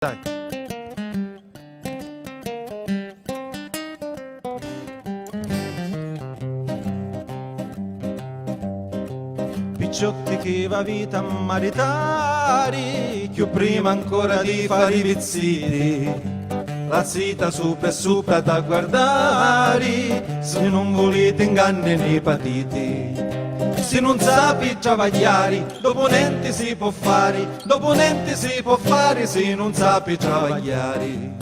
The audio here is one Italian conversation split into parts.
Dai. Picciotti che va vita a maritari, più prima ancora di fare i vizziti, la zita sopra da guardare, se non volete inganni né patiti. Se non sapi travagliare, dopo niente si può fare, dopo niente si può fare se non sapi travagliare.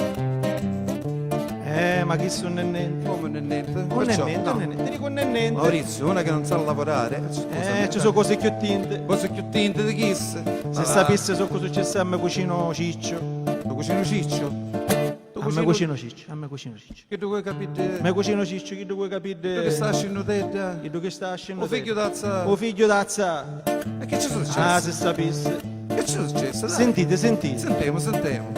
Ma chi sono niente? Come non è niente? Non è Perciò, niente, no. non è niente, ti dico non è niente. Maurizio, una che non sa lavorare. Ci sono cose più tinte. Cose più tinte di chi? Se sapesse so cosa successe a me cucino Ciccio. Tu cucino Ciccio? A me cucino Ciccio, a me cucino Ciccio. Che tu vuoi capire? Me cucino Ciccio, chi tu vuoi capire? Tu che stai scendendo te? Chi tu che sta scendendo? O figlio d'azza? O figlio d'azza. E che ci è successo? Ah, se sapesse. Che ci è successo? Dai. Sentite. Sentiamo.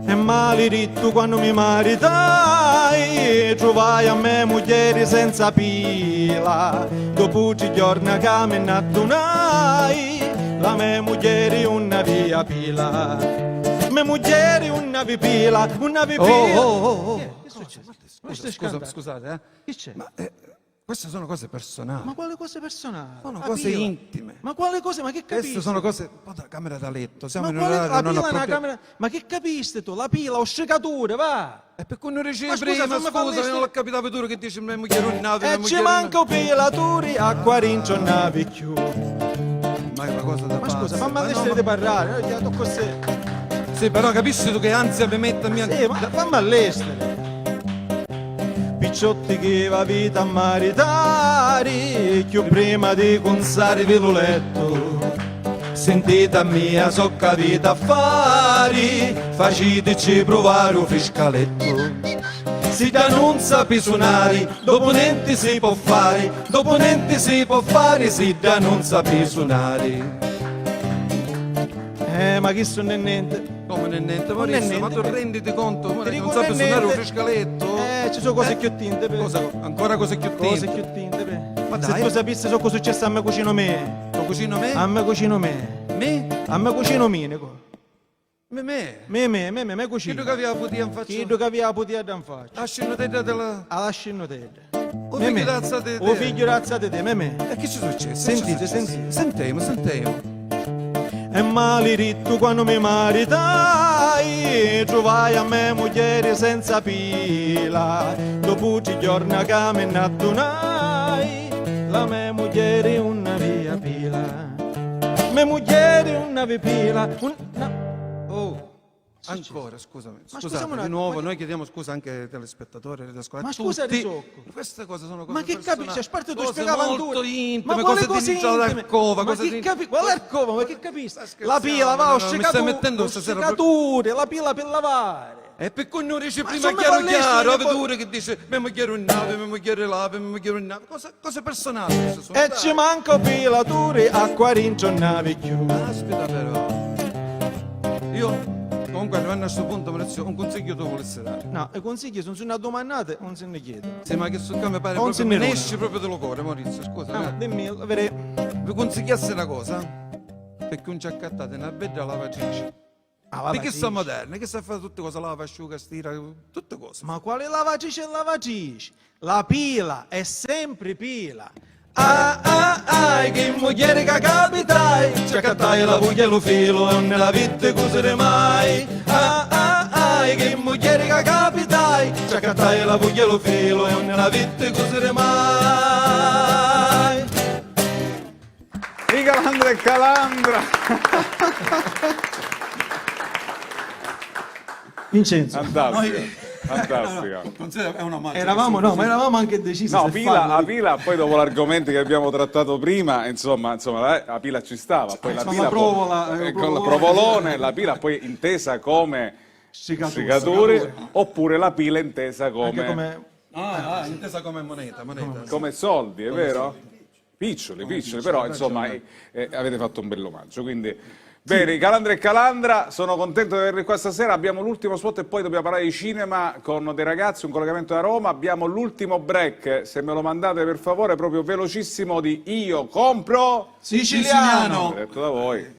E maledetto quando mi maritai, trovai a me moglie senza pila. Dopo 3 giorni che mi nattunai, la mia moglie una via pila. Mia moglie una via pila, una via pila. Oh. Che è successo? Questo è scandalo. Scusate, Che c'è? Ma queste sono cose personali. Ma quale cose personali? Sono La cose pila. intime. Ma quale cose? Ma che capisci? Queste sono cose. Da camera da letto. Siamo Ma in un quale, orario la non pila è una appropriato. camera. Ma che capisci tu? La pila, o scecature, va! E per cui non ricevi Ma scusa, prima, non mi fa scusa, liste- non l'ho capitato tu che dici mia moglie un nave, mia E ci moglie manca pilaturi, a 40 navi più. Ma è una cosa da Ma scusa, pazzi. fammi Ma lasciare no, di parlare, io tocco così. Sì, però capisci tu che ansia mi mettermi anche. Sì, ma fammi all'estero. Picciotti che va vita a maritari, più prima di consare il letto. Sentite a mia, so capita a fare, faciteci provare un fiscaletto. Si da non sapi suonare, dopo niente si può fare, dopo niente si può fare, si da non sapi suonare. Ma chi sono è niente? Come non è niente, Non è Maurizio, ma tu niente. renditi conto, ma Ti non dico sapi non è suonare un niente. fiscaletto? Ci sono cose più tinte per... Ancora cose più Cose tinte. più tinte per... Ma Se dai. tu sapessi so cosa successo a me cucino me. Lo cucino me? A me cucino me. Me? A me cucino minico. Me? Me Chi cucino. tu che aveva potuto in faccia? Chi tu che aveva potuto in faccia? Lasciano te della. Alla scinnotella. O figlio d'azza di te. O figlio d'azza di te, me. E che ci è successo? Sentite. Sentiamo. E maledetto quando mi maritai, trovai a me moglie senza pila. Dopo 3 giorni che mi nattunai, la mia moglie una via pila. Mia moglie una via pila. Oh, ancora, scusami. Ma Scusate, scusiamo un di attimo, nuovo, ma che- noi chiediamo scusa anche ai telespettatori, alle Ma scusa, tutti. Risocco. Queste cose sono cose Ma che personali. capisci? A parte tu Cose spiegavano molto tu. intime, Ma cose quale di cose Nicola intime? d'Arcova, Ma cose che di... capi... Qual è Arcova? Ma che capisci? scherzando, La pila, va, no, ho no, mi scecato, stai mettendo ho stasera scecature, la pila per lavare. E per cui non riesci Ma prima insomma, chiaro palestra, chiaro, che a poi- vedere che dice mia moglie un nave, mia moglie lava, mia moglie un nave, cose personali queste sono, E dai. ci manca pilature, a 40 navi più. Aspetta però, io comunque arrivando a questo punto Maurizio, un consiglio tu volessi dare. No, i consigli sono una domandate, non se ne chiedono. Sì, ma che su mi pare Non se proprio, ne ne rona. esci proprio dello cuore Maurizio, scusa. Ah, dimmi, vedere. Vi consigliassi una cosa? Perché non ci accattate una bella lavatrice. Di che sta moderna, che sa fare tutte cose, lava, asciuga, stira, tutte cose. Ma quale lavatrice è lavatrice? La pila è sempre pila. Che moglie che capitai, ci accattai la voglia e lo filo, e nella vita cosere mai. Che moglie che capitai, ci accattai la voglia e lo filo, e nella vita cosere mai. Di Calandra e Calandra. Vincenzo, Fantastica, noi fantastica. È una macchina. eravamo, no, ma eravamo anche decisi No, se pila, farlo. a pila, poi dopo l'argomento che abbiamo trattato prima, insomma, la pila ci stava, poi la Insomma, pila provola, con la provolone. provolone, la pila poi intesa come stricature, oppure la pila intesa Anche come, come Intesa come moneta. come soldi, è vero? Piccioli, però insomma avete fatto un bell'omaggio, quindi... Bene, Calandra e Calandra, sono contento di averli qua stasera, abbiamo l'ultimo spot e poi dobbiamo parlare di cinema con dei ragazzi, un collegamento da Roma, abbiamo l'ultimo break, se me lo mandate per favore, proprio velocissimo di Io compro siciliano. detto da voi.